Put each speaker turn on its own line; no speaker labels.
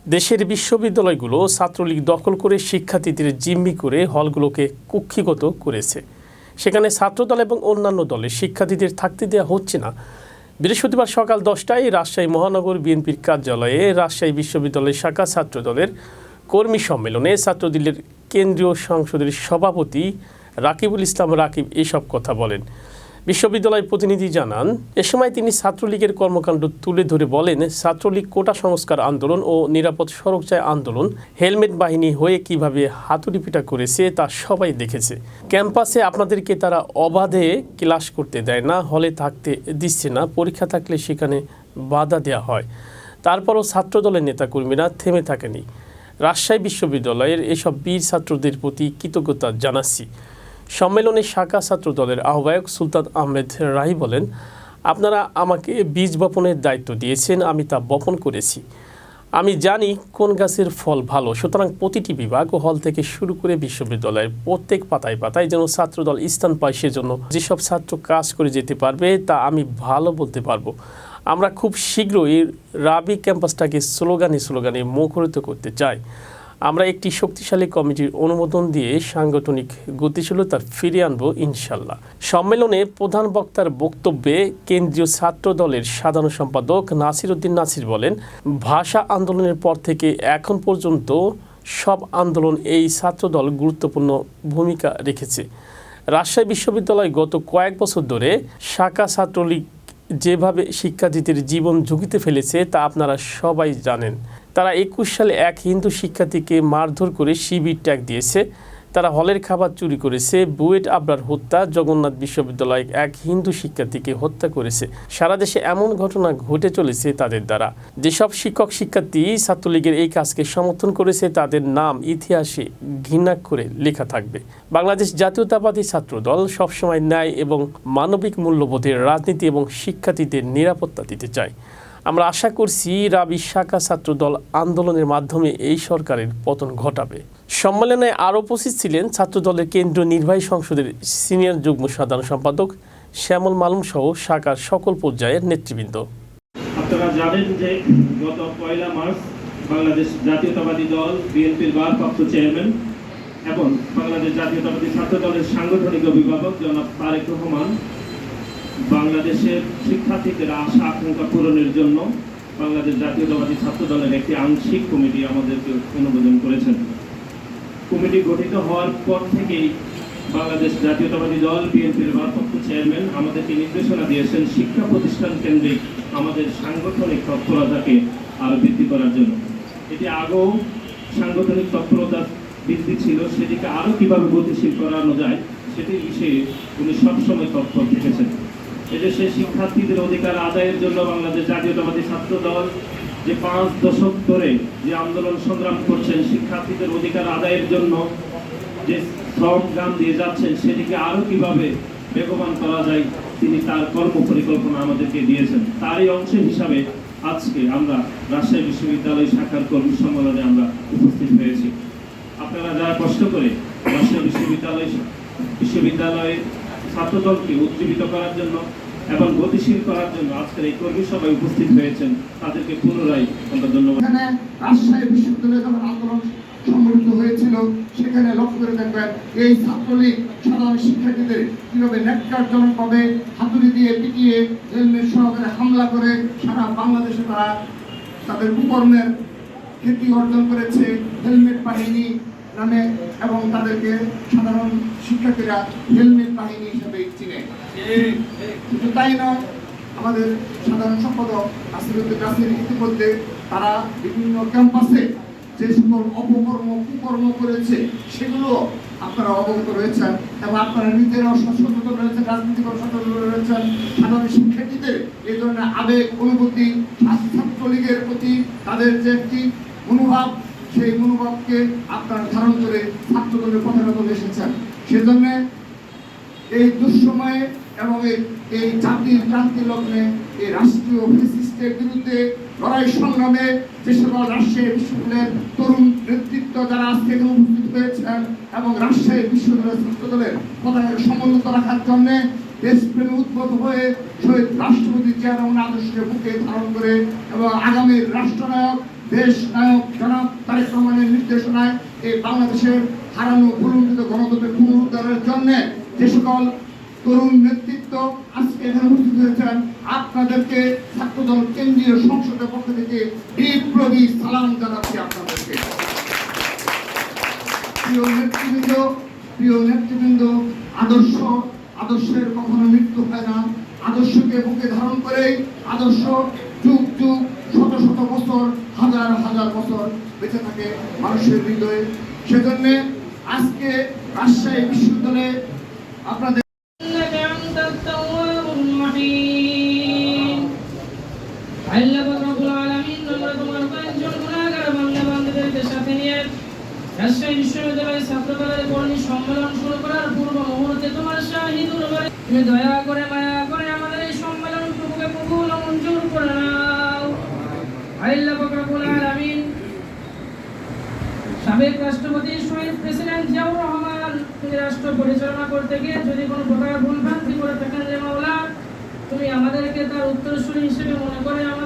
দেশের বিশ্ববিদ্যালয়গুলো ছাত্রলীগ দখল করে শিক্ষার্থীদের জিম্মি করে হলগুলোকে কুক্ষিগত করেছে। সেখানে ছাত্রদল এবং অন্যান্য দলের শিক্ষার্থীদের থাকতে দেওয়া হচ্ছে না। বৃহস্পতিবার সকাল 10টায় রাজশাহী মহানগর বিএনপির কার্যালয়ে রাজশাহী বিশ্ববিদ্যালয় শাখা ছাত্রদলের কর্মী সম্মেলনে ছাত্রদলের কেন্দ্রীয় সংসদের সভাপতি রাকিবুল ইসলাম রাকিব এসব কথা বলেন। বিশ্ববিদ্যালয় প্রতিনিধি জানান, এ সময় তিনি ছাত্রলীগের কর্মকাণ্ড তুলে ধরে বলেন, ছাত্রলীগ কোটা সংস্কার আন্দোলন ও নিরাপদ সড়কচায় আন্দোলন হেলমেট বাহিনী হয়ে কিভাবে হাতুড়িপিটা করেছে তা সবাই দেখেছে। ক্যাম্পাসে আপনাদেরকে তারা অবাধে ক্লাস করতে দেয় না, হলে থাকতে দিচ্ছে না, পরীক্ষা থাকলে সেখানে বাধা দেওয়া হয়। তারপরও ছাত্রদলের নেতাকর্মীরা থেমে থাকেনি। রাজশাহী বিশ্ববিদ্যালয়ের এসব বীর ছাত্রদের প্রতি কৃতজ্ঞতা জানাচ্ছি। সম্মেলনে শাখা ছাত্র দলের আহ্বায়ক সুলতান আহমেদ রাহি বলেন, আপনারা আমাকে বীজ বপনের দায়িত্ব দিয়েছেন, আমি তা বপন করেছি। আমি জানি কোন গাছের ফল ভালো, সুতরাং প্রতিটি বিভাগ ও হল থেকে শুরু করে বিশ্ববিদ্যালয়ের প্রত্যেক পাতায় পাতায় যেন ছাত্রদল স্থান পায়, সেজন্য যেসব ছাত্র কাজ করে যেতে পারবে তা আমি ভালো বলতে পারবো। আমরা খুব শীঘ্রই রাবি ক্যাম্পাসটাকে স্লোগানে মুখরিত করতে চাই। আমরা একটি শক্তিশালী কমিটির অনুমোদন দিয়ে সাংগঠনিক গতিশীলতা ফিরিয়ে আনবো ইনশাল্লাহ। সম্মেলনে প্রধান বক্তার বক্তব্যে কেন্দ্রীয় ছাত্র দলের সাধারণ সম্পাদক নাসির উদ্দিন নাসির বলেন, ভাষা আন্দোলনের পর থেকে এখন পর্যন্ত সব আন্দোলন এই ছাত্রদল গুরুত্বপূর্ণ ভূমিকা রেখেছে। রাজশাহী বিশ্ববিদ্যালয় গত কয়েক বছর ধরে শাখা ছাত্রলীগ যেভাবে শিক্ষার্থীদের জীবন ঝুঁকিতে ফেলেছে তা আপনারা সবাই জানেন। তারা 21 সালে এক হিন্দু শিক্ষার্থীকে মারধর করে শিবির ট্যাগ দিয়েছে। তারা হলের খাবার চুরি করেছে, বুয়েট আবরার হত্যা, জগন্নাথ বিশ্ববিদ্যালয়ে এক হিন্দু শিক্ষার্থীকে হত্যা করেছে। সারা দেশে এমন ঘটনা ঘটে চলেছে তাদের দ্বারা। যেসব শিক্ষক শিক্ষার্থী ছাত্রলীগের এই কাজকে সমর্থন করেছে তাদের নাম ইতিহাসে ঘৃণাক্ষরে লেখা থাকবে। বাংলাদেশ জাতীয়তাবাদী ছাত্রদল সবসময় ন্যায় এবং মানবিক মূল্যবোধের রাজনীতি এবং শিক্ষার্থীদের নিরাপত্তা দিতে চায়। আমরা আশা করছি রাবি শাখা ছাত্রদল আন্দোলনের মাধ্যমে এই সরকারের পতন ঘটাবে। সম্মেলনে আরও উপস্থিত ছিলেন ছাত্রদলের কেন্দ্রীয় নির্বাহী সংসদের সিনিয়র যুগ্ম সাধারণ সম্পাদক শ্যামল মালুম সহ শাখার সকল পর্যায়ের নেতৃবৃন্দ।
আপনারা জানেন যে গত 1 মার্চ বাংলাদেশ জাতীয়তাবাদী দল বিএনপির ভারপ্রাপ্ত চেয়ারম্যান এবং বাংলাদেশ জাতীয়তাবাদী ছাত্র দলের সাংগঠনিক অভিভাবক জনাব তারেক রহমান বাংলাদেশের শিক্ষার্থীদের আশা আকাঙ্ক্ষা পূরণের জন্য বাংলাদেশ জাতীয়তাবাদী ছাত্র দলের একটি আংশিক কমিটি আমাদেরকে অনুমোদন করেছেন। কমিটি গঠিত হওয়ার পর থেকেই বাংলাদেশ জাতীয়তাবাদী দল বিএনপির ভারপ্রাপ্ত চেয়ারম্যান আমাদেরকে নির্দেশনা দিয়েছেন শিক্ষা প্রতিষ্ঠান কেন্দ্রিক আমাদের সাংগঠনিক তৎপরতাকে আরও বৃদ্ধি করার জন্য। এটি আগেও সাংগঠনিক তৎপরতা বৃদ্ধি ছিল, সেটিকে আরও কীভাবে গতিশীল করানো যায় সেটির বিষয়ে উনি সবসময় তৎপর থেকেছেন। এদেশে শিক্ষার্থীদের অধিকার আদায়ের জন্য বাংলাদেশ জাতীয়তাবাদী ছাত্র দল যে 5 দশক ধরে যে আন্দোলন সংগ্রাম করছেন, শিক্ষার্থীদের অধিকার আদায়ের জন্য যে শ্রমগান দিয়ে যাচ্ছেন সেটিকে আরও কিভাবে বেগবান করা যায় তিনি তার কর্ম পরিকল্পনা আমাদেরকে দিয়েছেন। তারই অংশ হিসাবে আজকে আমরা রাজশাহী বিশ্ববিদ্যালয় শাখার কর্মী সম্মেলনে আমরা উপস্থিত হয়েছি। আপনারা যারা কষ্ট করে রাজশাহী বিশ্ববিদ্যালয়ের ছাত্রদলকে উজ্জীবিত করার জন্য এবং গতিশীল করার জন্য আজকের এই কর্মী সভায় উপস্থিত হয়েছেন, তাদেরকে পুনরায় আমরা ধন্যবাদ।
রাজশাহী বিশ্ববিদ্যালয়ে যখন আন্দোলন সংগঠিত হয়েছিল সেখানে লক্ষ্য করে দেখবেন এই ছাত্রলীগ সাধারণ শিক্ষার্থীদের কিভাবে ন্যাক্কারজনকভাবে হাতুড়ি দিয়ে পিটিয়ে হেলমেট সহকারে হামলা করে সারা বাংলাদেশে তারা তাদের কুকর্মের খ্যাতি অর্জন করেছে হেলমেট বাহিনী নামে, এবং তাদেরকে সাধারণ শিক্ষার্থীরা হেলমেট বাহিনী হিসেবে চিনে। কিন্তু তাই নয়, আমাদের সাধারণ সম্পাদক নাসির উদ্দিন নাসির ইতিমধ্যে তারা বিভিন্ন ক্যাম্পাসে যে সকল কুকর্ম করেছে সেগুলো আপনারা অবগত রয়েছেন এবং আপনারা নিজেরাও সচেতন রয়েছেন, রাজনীতিক সচেতন রয়েছেন। সাধারণ শিক্ষার্থীদের এই ধরনের আবেগ অনুভূতি ছাত্রলীগের প্রতি তাদের যে একটি মনোভাব, সেই মনোভাবকে আপনারা ধারণ করে ছাত্রদলের পতাকা তুলে এসেছেন। সেজন্য এই দুঃসময়ে এবং এই জাতির ক্রান্তি লগ্নে এই রাষ্ট্রীয় ফ্যাসিস্টের বিরুদ্ধে লড়াই সংগ্রামে যে সকল রাজশাহী বিশ্ববিদ্যালয়ের তরুণ নেতৃত্ব যারা আজকে এখানে উপস্থিত হয়েছেন এবং রাজশাহী বিশ্ববিদ্যালয়ের ছাত্রদলের পতাকাকে সমুন্নত রাখার জন্য দেশপ্রেমে উদ্ভূত হয়ে শহীদ রাষ্ট্রপতি জিয়া রহমানের আদর্শকে বুকে ধারণ করে এবং আগামীর রাষ্ট্রনায়ক দেশ নায়ক জনাব তারেক রহমানের নির্দেশনায় এই বাংলাদেশের হারানো ভুলুণ্ঠিত গণতন্ত্রের পুনরুদ্ধারের জন্য যে সকল তরুণ নেতৃত্ব আজকে এখানে উপস্থিত হয়েছেন, আপনাদেরকে ছাত্রদল কেন্দ্রীয় সংসদের পক্ষ থেকে বিপ্লবী সালাম জানাচ্ছি আপনাদেরকে। প্রিয় নেতৃবৃন্দ, আদর্শের কখনো মৃত্যু হয় না। আদর্শকে বুকে ধারণ করেই আদর্শ যুগ যুগ শত শত বছর হাজার হাজার বছর বেঁচে থাকে মানুষের হৃদয়ে। সেজন্য আজকে রাজশাহী বিশ্ববিদ্যালয়ে আপনাদের
রাজশাহী বিশ্ববিদ্যালয়ের ছাত্রদলের কর্মী সম্মেলন শুরু করার পূর্ব মুহূর্তে তোমার শাহিদুল বাড়ি তুমি দয়া করে মায়া করে আমাদের এই সম্মেলন টুকুকে কবুল ও মঞ্জুর করে নাও। আল্লাহ পাক রব্বুল আলামিন সাবেক রাষ্ট্রপতি শহীদ প্রেসিডেন্ট জিয়াউর রহমান তিনি রাষ্ট্র পরিচালনা করতে গিয়ে যদি কোনো প্রকার ভুলভ্রান্তি করে থাকেন রে মাওলা, তুমি আমাদেরকে তার উত্তরসূরি হিসেবে মনে করে আমাদের